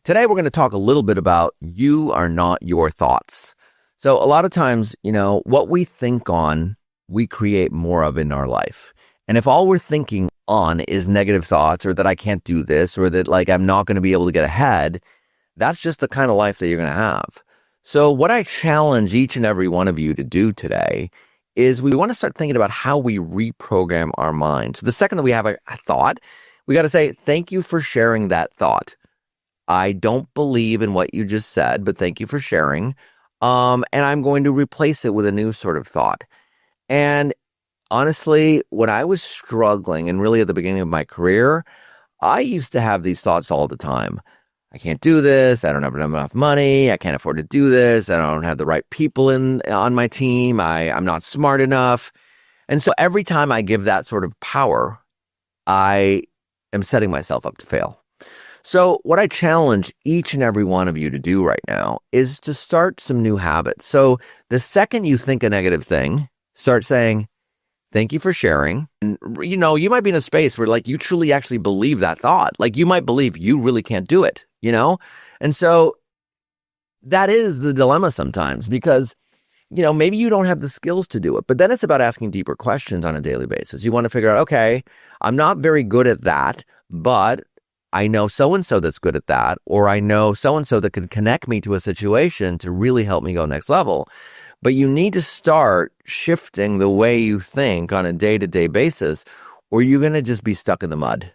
Today, we're going to talk a little bit about you are not your thoughts. So a lot of times, what we think on, we create more of in our life. And if all we're thinking on is negative thoughts, or that I can't do this, or that I'm not going to be able to get ahead, that's just the kind of life that you're going to have. So what I challenge each and every one of you to do today is we want to start thinking about how we reprogram our mind. So the second that we have a thought, we got to say, thank you for sharing that thought. I don't believe in what you just said, but thank you for sharing. And I'm going to replace it with a new sort of thought. And honestly, when I was struggling and really at the beginning of my career, I used to have these thoughts all the time. I can't do this. I don't have enough money. I can't afford to do this. I don't have the right people on my team. I'm not smart enough. And so every time I give that sort of power, I am setting myself up to fail. So what I challenge each and every one of you to do right now is to start some new habits. So the second you think a negative thing, start saying, thank you for sharing. And, you might be in a space where you truly actually believe that thought. You might believe you really can't do it, And so that is the dilemma sometimes because, maybe you don't have the skills to do it. But then it's about asking deeper questions on a daily basis. You want to figure out, okay, I'm not very good at that, but I know so-and-so that's good at that, or I know so-and-so that can connect me to a situation to really help me go next level. But you need to start shifting the way you think on a day-to-day basis, or you're going to just be stuck in the mud.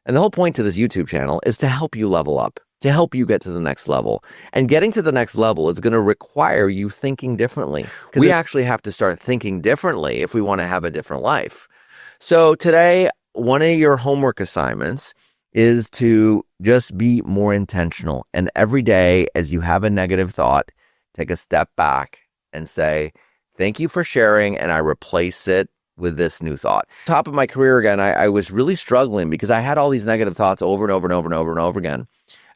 And the whole point to this YouTube channel is to help you level up, to help you get to the next level. And getting to the next level is going to require you thinking differently. We actually have to start thinking differently if we want to have a different life. So today, one of your homework assignments is to just be more intentional. And every day, as you have a negative thought, take a step back and say, thank you for sharing, and I replace it with this new thought. Top of my career again, I was really struggling because I had all these negative thoughts over and over and over and over and over again.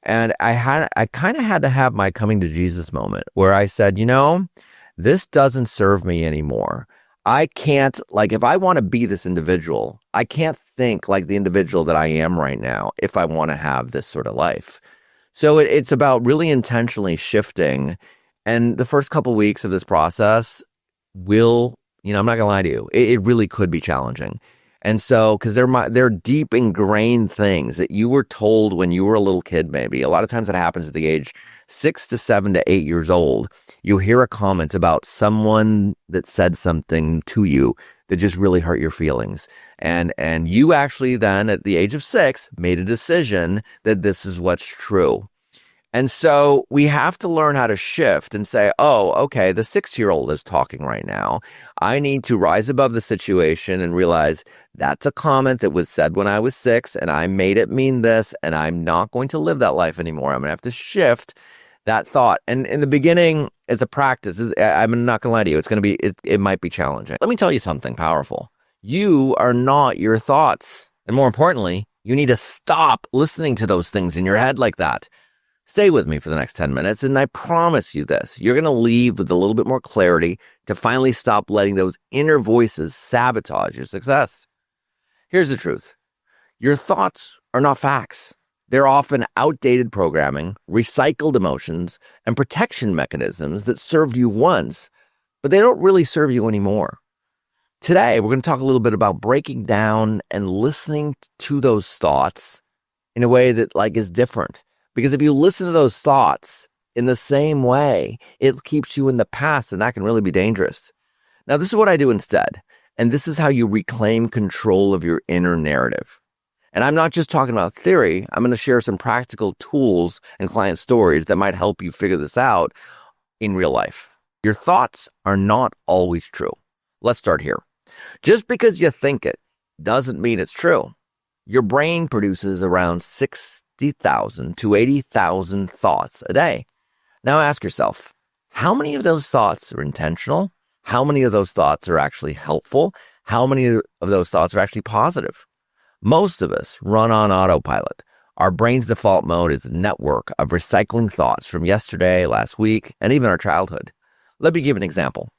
And I kind of had to have my coming to Jesus moment where I said, this doesn't serve me anymore. I can't, if I want to be this individual, I can't think like the individual that I am right now if I want to have this sort of life. So it's about really intentionally shifting. And the first couple of weeks of this process will, I'm not going to lie to you, it really could be challenging. And so, because they're deep ingrained things that you were told when you were a little kid, maybe. A lot of times it happens at the age 6 to 7 to 8 years old. You hear a comment about someone that said something to you that just really hurt your feelings. And you actually then, at the age of 6, made a decision that this is what's true. And so we have to learn how to shift and say, oh, okay, the 6-year-old is talking right now. I need to rise above the situation and realize that's a comment that was said when I was 6 and I made it mean this, and I'm not going to live that life anymore. I'm going to have to shift that thought. And in the beginning, it's a practice. I'm not going to lie to you. It's going to be, it might be challenging. Let me tell you something powerful. You are not your thoughts. And more importantly, you need to stop listening to those things in your head like that. Stay with me for the next 10 minutes, and I promise you this. You're going to leave with a little bit more clarity to finally stop letting those inner voices sabotage your success. Here's the truth. Your thoughts are not facts. They're often outdated programming, recycled emotions, and protection mechanisms that served you once, but they don't really serve you anymore. Today, we're going to talk a little bit about breaking down and listening to those thoughts in a way that is different. Because if you listen to those thoughts in the same way, it keeps you in the past, and that can really be dangerous. Now, this is what I do instead. And this is how you reclaim control of your inner narrative. And I'm not just talking about theory. I'm going to share some practical tools and client stories that might help you figure this out in real life. Your thoughts are not always true. Let's start here. Just because you think it doesn't mean it's true. Your brain produces around 60,000 to 80,000 thoughts a day. Now ask yourself, how many of those thoughts are intentional? How many of those thoughts are actually helpful? How many of those thoughts are actually positive? Most of us run on autopilot. Our brain's default mode is a network of recycling thoughts from yesterday, last week, and even our childhood. Let me give an example.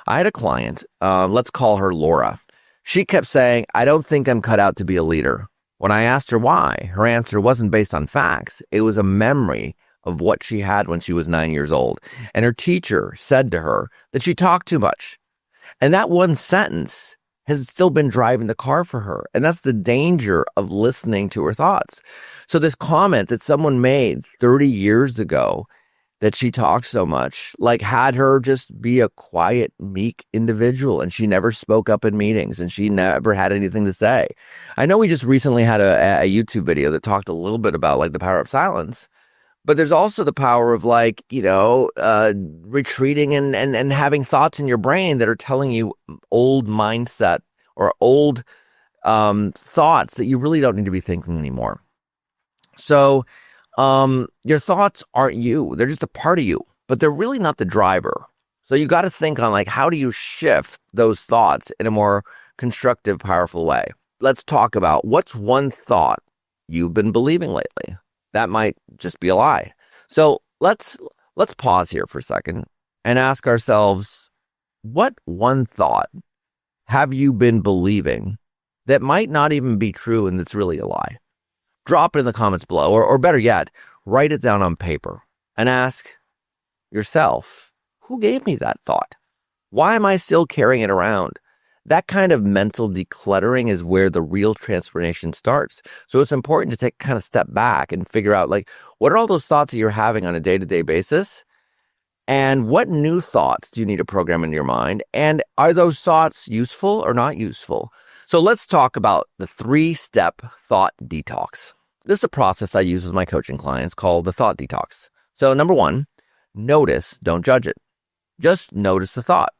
I had a client, let's call her Laura. She kept saying, I don't think I'm cut out to be a leader. When I asked her why, her answer wasn't based on facts. It was a memory of what she had when she was 9 years old. And her teacher said to her that she talked too much. And that one sentence has still been driving the car for her. And that's the danger of listening to her thoughts. So this comment that someone made 30 years ago that she talked so much, like had her just be a quiet, meek individual, and she never spoke up in meetings and she never had anything to say. I know we just recently had a YouTube video that talked a little bit about like the power of silence, but there's also the power of like, retreating and having thoughts in your brain that are telling you old mindset or old thoughts that you really don't need to be thinking anymore. So your thoughts aren't you. They're just a part of you, but they're really not the driver. So you got to think on like, how do you shift those thoughts in a more constructive, powerful way? Let's talk about what's one thought you've been believing lately. That might just be a lie. So let's pause here for a second and ask ourselves, what one thought have you been believing that might not even be true and it's really a lie? Drop it in the comments below, or better yet, write it down on paper and ask yourself, who gave me that thought? Why am I still carrying it around? That kind of mental decluttering is where the real transformation starts. So it's important to take kind of step back and figure out like, what are all those thoughts that you're having on a day-to-day basis? And what new thoughts do you need to program into your mind? And are those thoughts useful or not useful? So let's talk about the 3-step thought detox. This is a process I use with my coaching clients called the thought detox. So number 1, notice, don't judge it. Just notice the thought.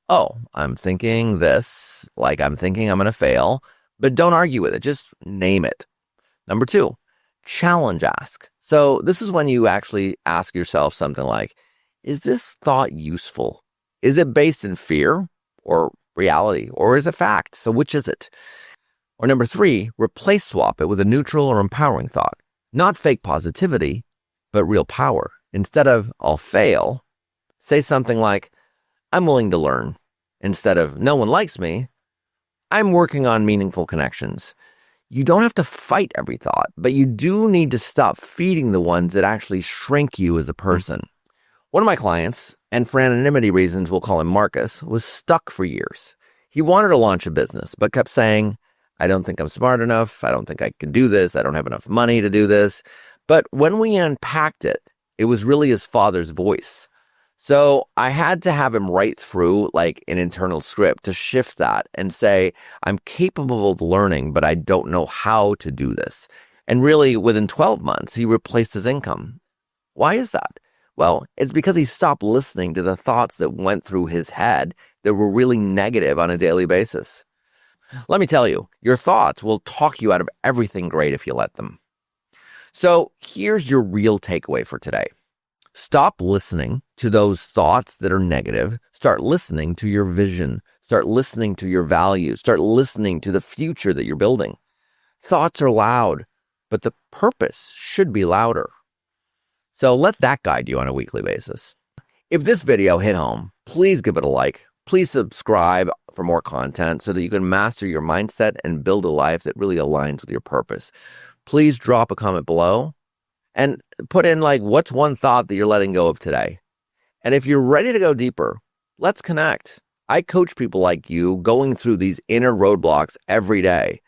Oh, I'm thinking this, like I'm thinking I'm going to fail, but don't argue with it. Just name it. Number 2, challenge ask. So this is when you actually ask yourself something like, is this thought useful? Is it based in fear or reality, or is it fact? So which is it? Or number 3, replace swap it with a neutral or empowering thought. Not fake positivity, but real power. Instead of I'll fail, say something like I'm willing to learn. Instead of no one likes me, I'm working on meaningful connections. You don't have to fight every thought, but you do need to stop feeding the ones that actually shrink you as a person. One of my clients, and for anonymity reasons we'll call him Marcus, was stuck for years. He wanted to launch a business, but kept saying, I don't think I'm smart enough. I don't think I can do this. I don't have enough money to do this. But when we unpacked it, it was really his father's voice. So I had to have him write through like an internal script to shift that and say, I'm capable of learning, but I don't know how to do this. And really within 12 months, he replaced his income. Why is that? Well, it's because he stopped listening to the thoughts that went through his head that were really negative on a daily basis. Let me tell you, your thoughts will talk you out of everything great if you let them. So here's your real takeaway for today. Stop listening to those thoughts that are negative. Start listening to your vision. Start listening to your values. Start listening to the future that you're building. Thoughts are loud, but the purpose should be louder. So let that guide you on a weekly basis. If this video hit home, please give it a like. Please subscribe for more content so that you can master your mindset and build a life that really aligns with your purpose. Please drop a comment below and put in like, what's one thought that you're letting go of today? And if you're ready to go deeper, let's connect. I coach people like you going through these inner roadblocks every day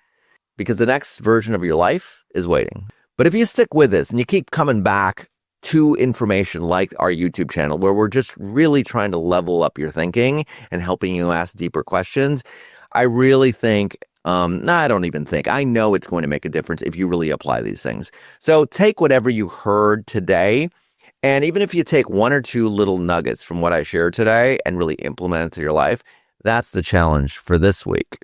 because the next version of your life is waiting. But if you stick with this and you keep coming back to information like our YouTube channel, where we're just really trying to level up your thinking and helping you ask deeper questions, I really think, I don't even think, I know it's going to make a difference if you really apply these things. So take whatever you heard today, and even if you take 1 or 2 little nuggets from what I shared today and really implement it to your life, that's the challenge for this week.